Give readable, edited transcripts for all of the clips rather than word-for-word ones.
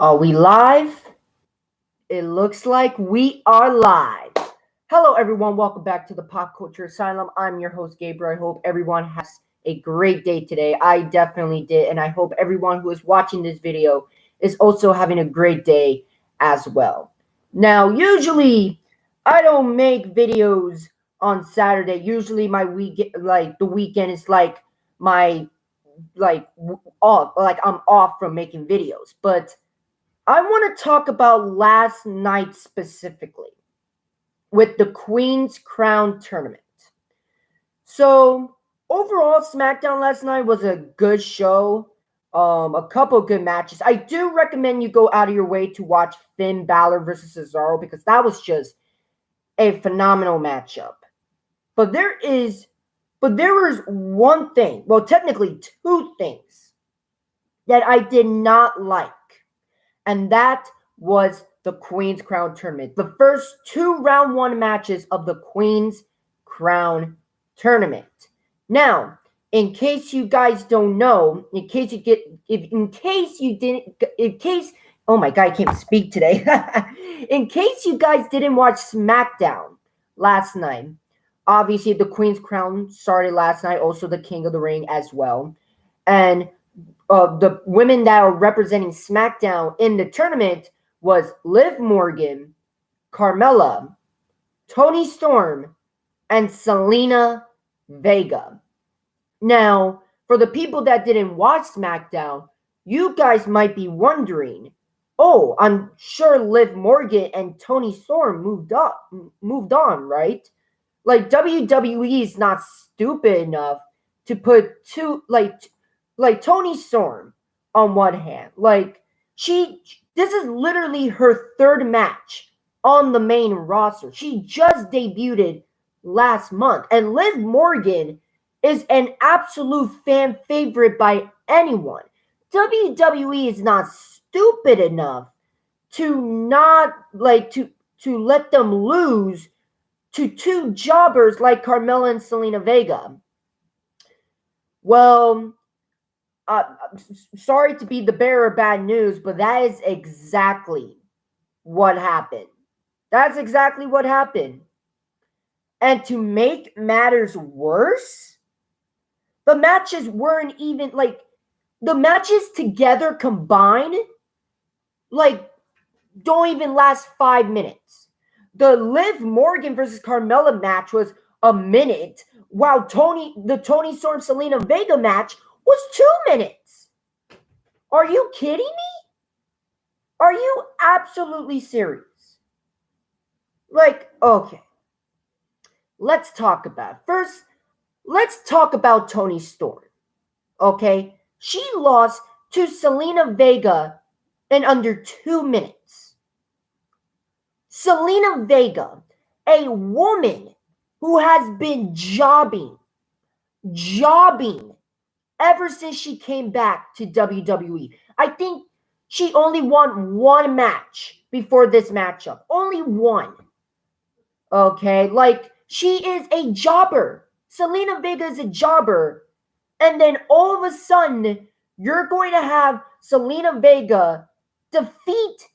Are we live? It looks like we are live. Hello, everyone. Welcome back to the Pop Culture Asylum. I'm your host, Gabriel. I hope everyone has a great day today. I definitely did, and I hope everyone who is watching this video is also having a great day as well. Now, usually, I don't make videos on Saturday. Usually, my weekend, like the weekend, is like my off. Like I'm off from making videos, but I want to talk about last night specifically with the Queen's Crown tournament. So, overall, SmackDown last night was a good show. A couple good matches. I do recommend you go out of your way to watch Finn Balor versus Cesaro because that was just a phenomenal matchup. But there was one thing, well, technically two things that I did not like. And that was the Queen's Crown tournament. The first two round one matches of the Queen's Crown tournament. Now, in case you guys don't know, oh my God, I can't speak today. In case you guys didn't watch SmackDown last night, obviously the Queen's Crown started last night, also the King of the Ring as well. And the women that are representing SmackDown in the tournament was Liv Morgan, Carmella, Toni Storm, and Zelina Vega. Now, for the people that didn't watch SmackDown, you guys might be wondering, oh, I'm sure Liv Morgan and Toni Storm moved on, right? Like WWE is not stupid enough to put two like Toni Storm on one hand. This is literally her third match on the main roster. She just debuted last month. And Liv Morgan is an absolute fan favorite by anyone. WWE is not stupid enough to not to let them lose to two jobbers like Carmella and Zelina Vega. Well, sorry to be the bearer of bad news, but that is exactly what happened. That's exactly what happened. And to make matters worse, the matches weren't even the matches together combined don't even last 5 minutes. The Liv Morgan versus Carmella match was a minute, while the Toni Storm Zelina Vega match was 2 minutes. Are you kidding me? Are you absolutely serious? Okay. Let's talk about it. First, let's talk about Toni Storm. Okay? She lost to Zelina Vega in under 2 minutes. Zelina Vega, a woman who has been jobbing ever since she came back to WWE. I think she only won one match before this matchup. Only one. Okay? She is a jobber. Zelina Vega is a jobber. And then all of a sudden, you're going to have Zelina Vega defeat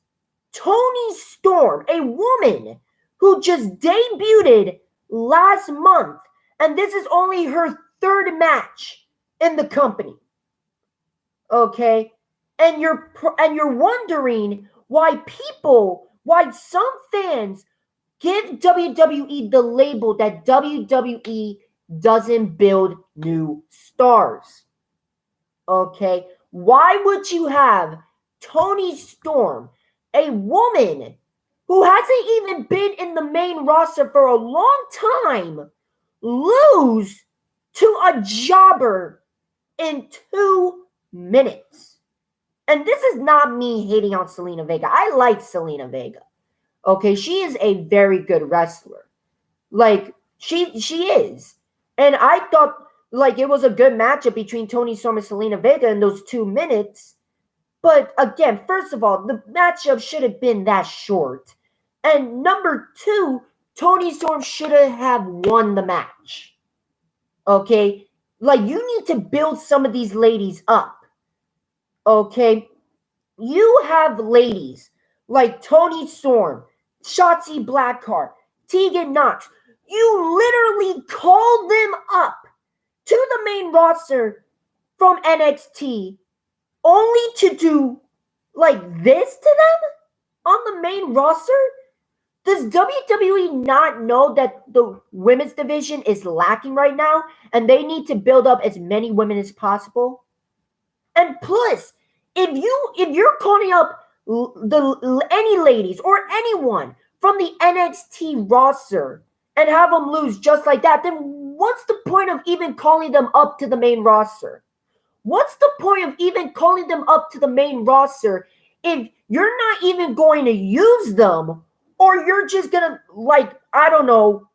Toni Storm, a woman who just debuted last month. And this is only her third match in the company. Okay? And you're wondering why some fans give WWE the label that WWE doesn't build new stars. Okay? Why would you have Toni Storm, a woman who hasn't even been in the main roster for a long time, lose to a jobber in 2 minutes? And this is not me hating on Zelina Vega. I like Zelina Vega. Okay, she is a very good wrestler. She is. And I thought it was a good matchup between Toni Storm and Zelina Vega in those 2 minutes. But again, first of all, the matchup should have been that short. And number two, Toni Storm should have won the match. Okay? You need to build some of these ladies up. Okay? you have ladies like Toni Storm, Shotzi Blackheart, Tegan Knox. You literally call them up to the main roster from NXT only to do like this to them on the main roster? Does WWE not know that the women's division is lacking right now and they need to build up as many women as possible? And plus, if you're calling up any ladies or anyone from the NXT roster and have them lose just like that, then what's the point of even calling them up to the main roster? What's the point of even calling them up to the main roster if you're not even going to use them, or you're just gonna, like, I don't know,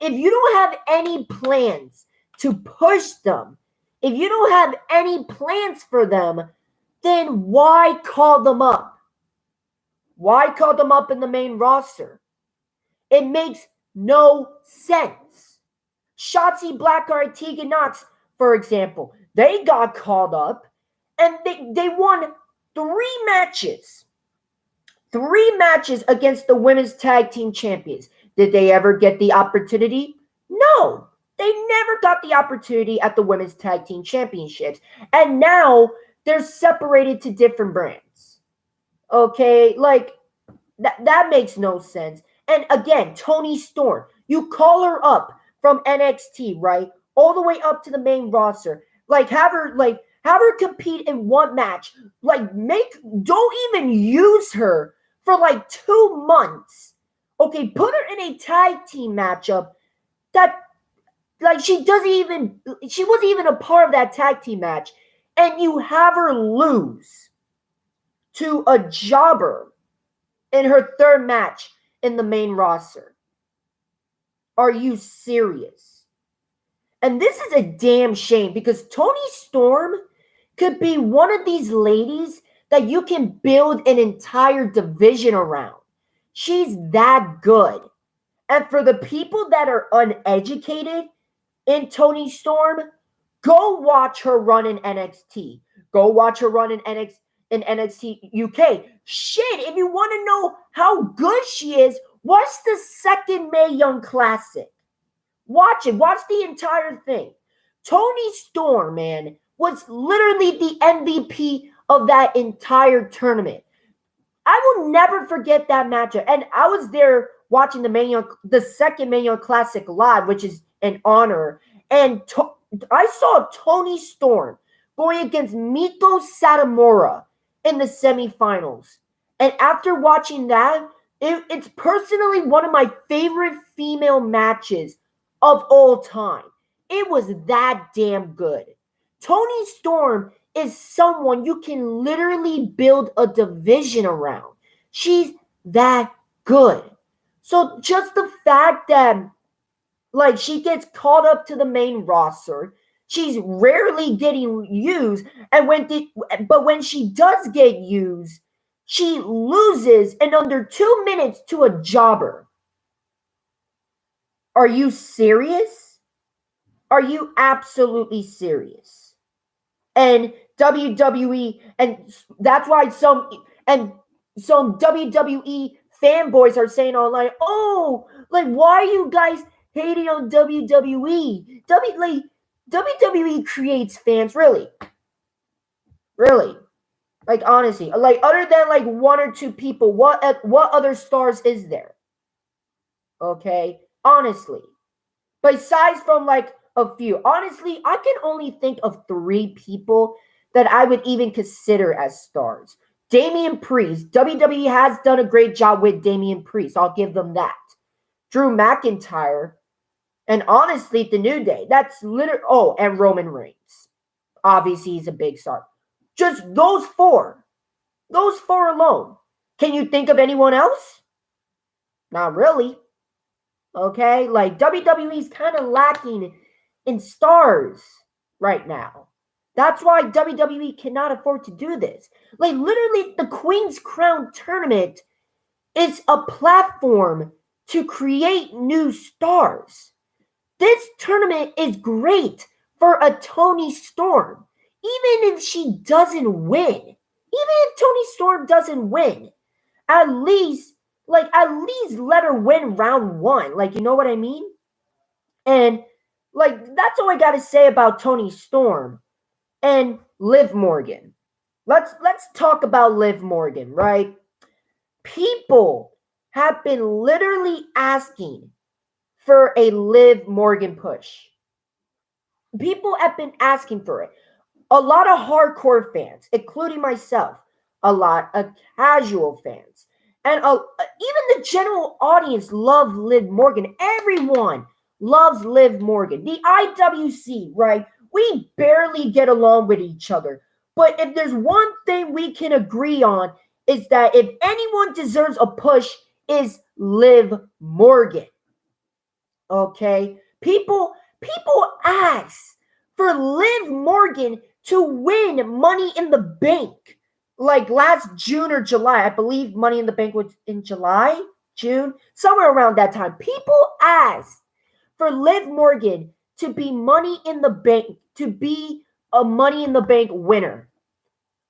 if you don't have any plans to push them, if you don't have any plans for them, then why call them up? Why call them up in the main roster? It makes no sense. Shotzi Blackheart, Tegan Knox, for example, they got called up and they won 3 matches. 3 matches against the women's tag team champions. Did they ever get the opportunity? No. They never got the opportunity at the women's tag team championships. And now they're separated to different brands. Okay, like that makes no sense. And again, Toni Storm, you call her up from NXT, right? All the way up to the main roster. Have her compete in one match. Don't even use her for 2 months. Okay, put her in a tag team matchup that she wasn't even a part of that tag team match, and you have her lose to a jobber in her 3rd match in the main roster. Are you serious? And this is a damn shame, because Toni Storm could be one of these ladies that you can build an entire division around. She's that good. And for the people that are uneducated in Toni Storm, go watch her run in NXT. Go watch her run in NXT UK. Shit, if you want to know how good she is, watch the 2nd Mae Young Classic. Watch it. Watch the entire thing. Toni Storm, man, was literally the MVP of that entire tournament. I will never forget that matchup. And I was there watching the 2nd Mae Young Classic live, which is an honor. And I saw Toni Storm going against Miko Satomura in the semifinals. And after watching that, it's personally one of my favorite female matches of all time. It was that damn good. Toni Storm is someone you can literally build a division around. She's that good. So just the fact that she gets called up to the main roster, she's rarely getting used, and when she does get used, she loses in under 2 minutes to a jobber. Are you serious? Are you absolutely serious? And WWE, and that's why some WWE fanboys are saying online, why are you guys hating on WWE? WWE creates fans, really. Honestly, other than 1 or 2 people, what other stars is there? Okay, honestly, besides from a few. Honestly, I can only think of 3 people that I would even consider as stars. Damian Priest. WWE has done a great job with Damian Priest. I'll give them that. Drew McIntyre. And honestly, the New Day. That's literally... Oh, and Roman Reigns. Obviously, he's a big star. Just those 4. Those 4 alone. Can you think of anyone else? Not really. Okay? WWE's kind of lacking in stars right now. That's why WWE cannot afford to do this. Literally, the Queen's Crown tournament is a platform to create new stars. This tournament is great for a Toni Storm. Even if she doesn't win, Even if Toni Storm doesn't win, at least let her win round one. Like, you know what I mean? And like, that's all I gotta say about Toni Storm and Liv Morgan. Let's talk about Liv Morgan, right? People have been literally asking for a Liv Morgan push. People have been asking for it. A lot of hardcore fans, including myself, a lot of casual fans, and even the general audience love Liv Morgan. Everyone loves Liv Morgan. The IWC, right? We barely get along with each other. But if there's one thing we can agree on, is that if anyone deserves a push, is Liv Morgan. Okay? People ask for Liv Morgan to win Money in the Bank. Like last June or July. I believe Money in the Bank was in July, June, somewhere around that time. People asked for Liv Morgan to be Money in the Bank, to be a Money in the Bank winner.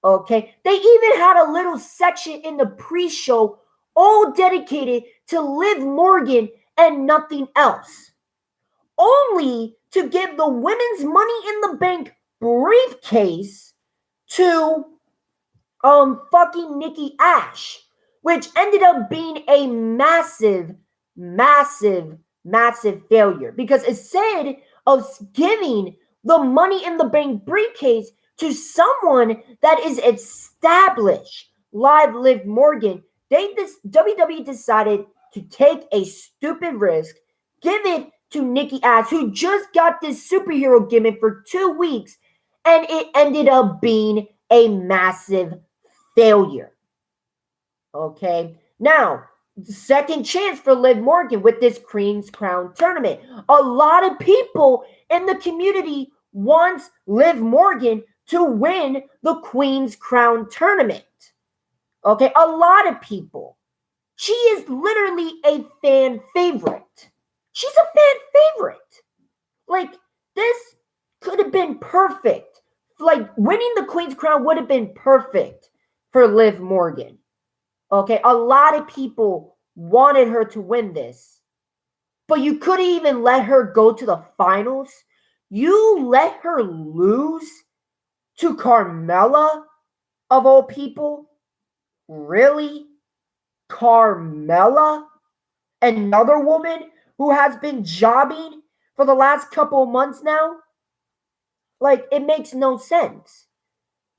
Okay? They even had a little section in the pre-show all dedicated to Liv Morgan and nothing else. Only to give the women's Money in the Bank briefcase to fucking Nikki Ash, which ended up being a massive failure, because instead of giving the Money in the Bank briefcase to someone that is established, Liv Morgan, WWE decided to take a stupid risk, give it to Nikki Ash, who just got this superhero gimmick for 2 weeks, and it ended up being a massive failure. Okay, now, second chance for Liv Morgan with this Queen's Crown tournament. A lot of people in the community wants Liv Morgan to win the Queen's Crown tournament. Okay, a lot of people. She is literally a fan favorite. She's a fan favorite. Like, this could have been perfect. Like, winning the Queen's Crown would have been perfect for Liv Morgan. Okay, a lot of people wanted her to win this. But you couldn't even let her go to the finals. You let her lose to Carmella, of all people? Really? Carmella? Another woman who has been jobbing for the last couple of months now? Like, it makes no sense.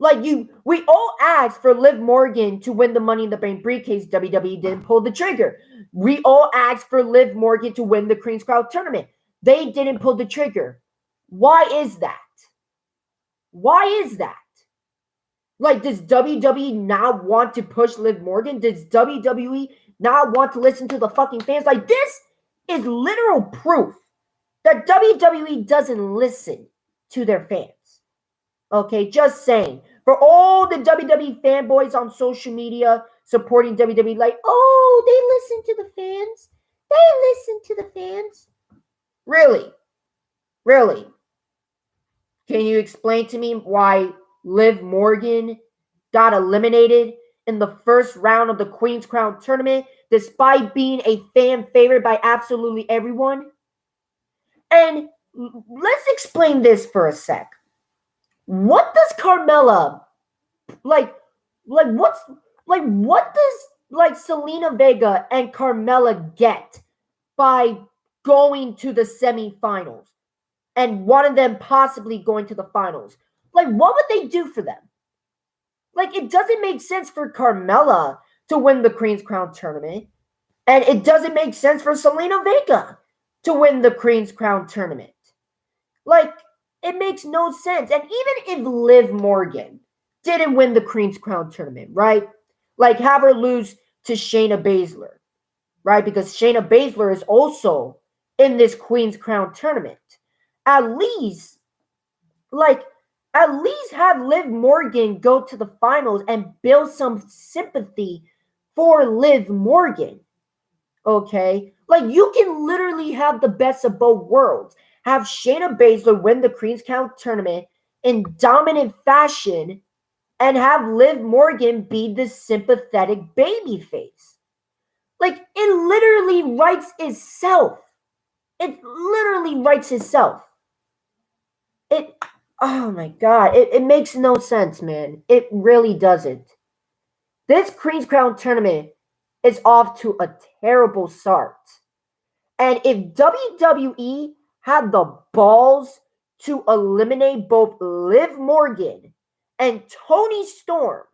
Like, we all asked for Liv Morgan to win the Money in the Bank briefcase. WWE didn't pull the trigger. We all asked for Liv Morgan to win the Queen's Crown tournament. They didn't pull the trigger. Why is that? Why is that? Like, does WWE not want to push Liv Morgan? Does WWE not want to listen to the fucking fans? Like, this is literal proof that WWE doesn't listen to their fans. Okay, just saying. For all the WWE fanboys on social media supporting WWE, like, oh, they listen to the fans. They listen to the fans. Really? Really? Can you explain to me why Liv Morgan got eliminated in the first round of the Queen's Crown tournament despite being a fan favorite by absolutely everyone? And let's explain this for a sec. What does Carmella what does Zelina Vega and Carmella get by going to the semifinals and one of them possibly going to the finals? Like, what would they do for them? Like, it doesn't make sense for Carmella to win the Queen's Crown tournament, and it doesn't make sense for Zelina Vega to win the Queen's Crown tournament. Like, it makes no sense. And even if Liv Morgan didn't win the Queen's Crown tournament, right? Like, have her lose to Shayna Baszler, right? Because Shayna Baszler is also in this Queen's Crown tournament. At least have Liv Morgan go to the finals and build some sympathy for Liv Morgan. Okay? Like, you can literally have the best of both worlds. Have Shayna Baszler win the Queen's Crown tournament in dominant fashion and have Liv Morgan be the sympathetic babyface. Like, it literally writes itself. It literally writes itself. Oh my God, it makes no sense, man. It really doesn't. This Queen's Crown tournament is off to a terrible start. And if WWE had the balls to eliminate both Liv Morgan and Toni Storm,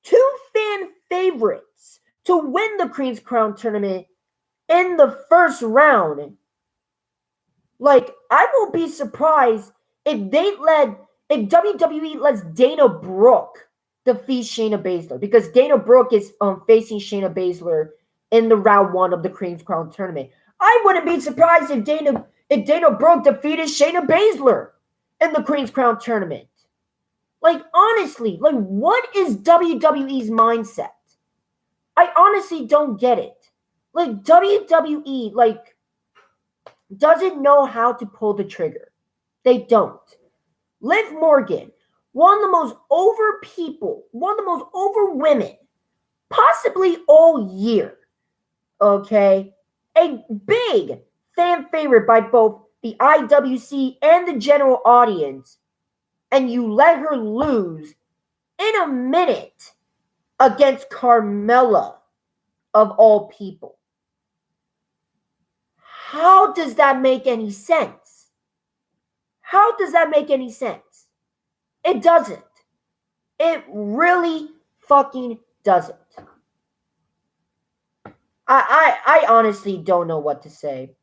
two fan favorites, to win the Queen's Crown tournament in the first round, like, I will be surprised if WWE lets Dana Brooke defeat Shayna Baszler, because Dana Brooke is facing Shayna Baszler in the round 1 of the Queen's Crown tournament. I wouldn't be surprised if Dana Brooke defeated Shayna Baszler in the Queen's Crown tournament. Like, honestly, like, what is WWE's mindset? I honestly don't get it. Like, WWE, like, doesn't know how to pull the trigger. They don't. Liv Morgan, one of the most over people, one of the most over women, possibly all year. Okay? A big fan favorite by both the IWC and the general audience. And you let her lose in a minute against Carmella, of all people. How does that make any sense? How does that make any sense? It doesn't. It really fucking doesn't. I honestly don't know what to say.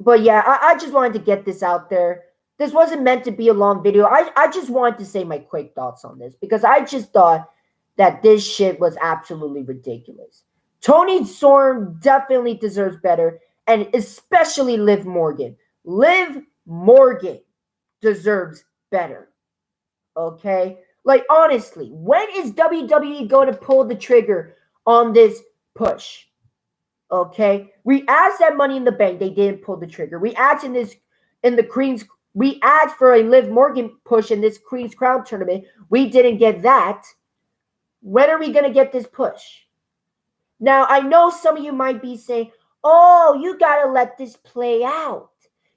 But yeah, I just wanted to get this out there. This wasn't meant to be a long video. I just wanted to say my quick thoughts on this, because I just thought that this shit was absolutely ridiculous. Toni Storm definitely deserves better, and especially Liv Morgan. Liv Morgan deserves better. Okay? Like, honestly, when is WWE going to pull the trigger on this push? Okay? We asked that Money in the Bank, they didn't pull the trigger. We asked we asked for a Liv Morgan push in this Queen's Crown tournament. We didn't get that. When are we going to get this push? Now, I know some of you might be saying, oh, you got to let this play out.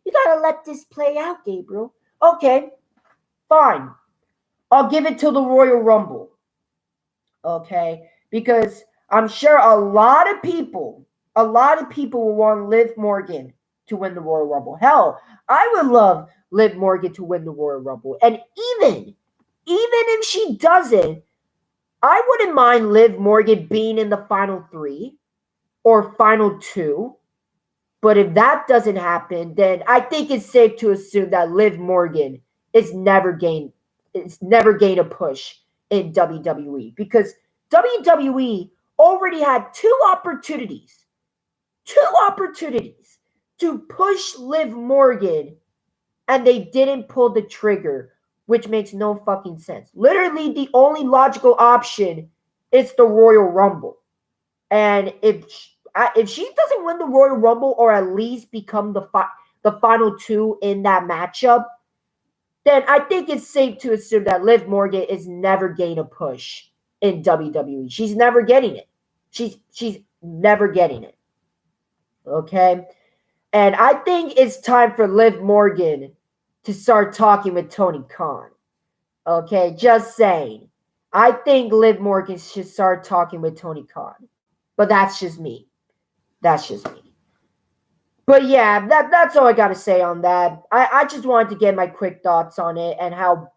You got to let this play out, Gabriel. Okay, fine. I'll give it to the Royal Rumble. Okay, because I'm sure a lot of people will want Liv Morgan to win the Royal Rumble. Hell, I would love Liv Morgan to win the Royal Rumble. And even if she doesn't, I wouldn't mind Liv Morgan being in the final 3 or final 2. But if that doesn't happen, then I think it's safe to assume that Liv Morgan is never gained a push in WWE, because WWE already had two opportunities to push Liv Morgan, and they didn't pull the trigger, which makes no fucking sense. Literally, the only logical option is the Royal Rumble. And if she doesn't win the Royal Rumble, or at least become the final 2 in that matchup, then I think it's safe to assume that Liv Morgan is never getting a push in WWE. She's never getting it. She's never getting it. Okay? And I think it's time for Liv Morgan to start talking with Tony Khan. Okay? Just saying. I think Liv Morgan should start talking with Tony Khan. But that's just me. But yeah, that's all I got to say on that. I just wanted to get my quick thoughts on it, and how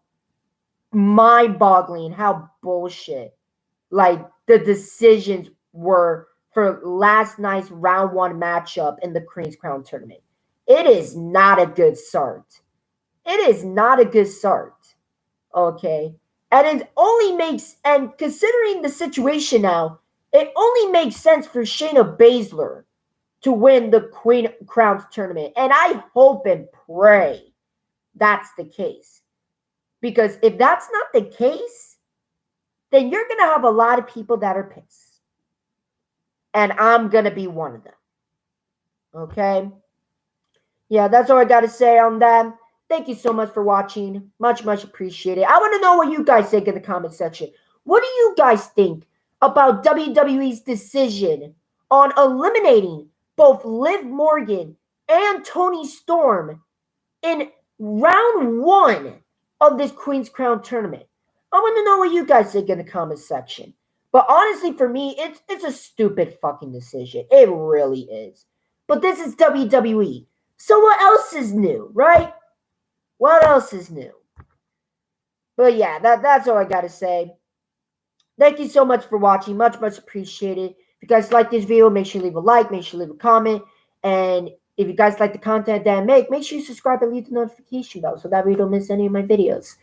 mind-boggling, how bullshit, like, the decisions were for last night's round 1 matchup in the Queen's Crown tournament. It is not a good start. Okay? And considering the situation now, it only makes sense for Shayna Baszler to win the Queen Crowns tournament. And I hope and pray that's the case. Because if that's not the case, then you're going to have a lot of people that are pissed. And I'm going to be one of them. Okay? Yeah, that's all I got to say on that. thank you so much for watching. Much, much appreciated. I want to know what you guys think in the comment section. What do you guys think about WWE's decision on eliminating both Liv Morgan and Toni Storm in round 1 of this Queen's Crown tournament? I want to know what you guys think in the comment section. But honestly, for me, it's a stupid fucking decision. It really is. But this is WWE. So what else is new, right? What else is new? But yeah, that's all I got to say. Thank you so much for watching. Much, much appreciated. If you guys like this video, make sure you leave a like. Make sure you leave a comment. And if you guys like the content that I make sure you subscribe and leave the notification bell so that way you don't miss any of my videos.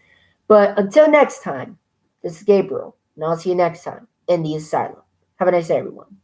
But until next time, this is Gabriel. And I'll see you next time in the Asylum. Have a nice day, everyone.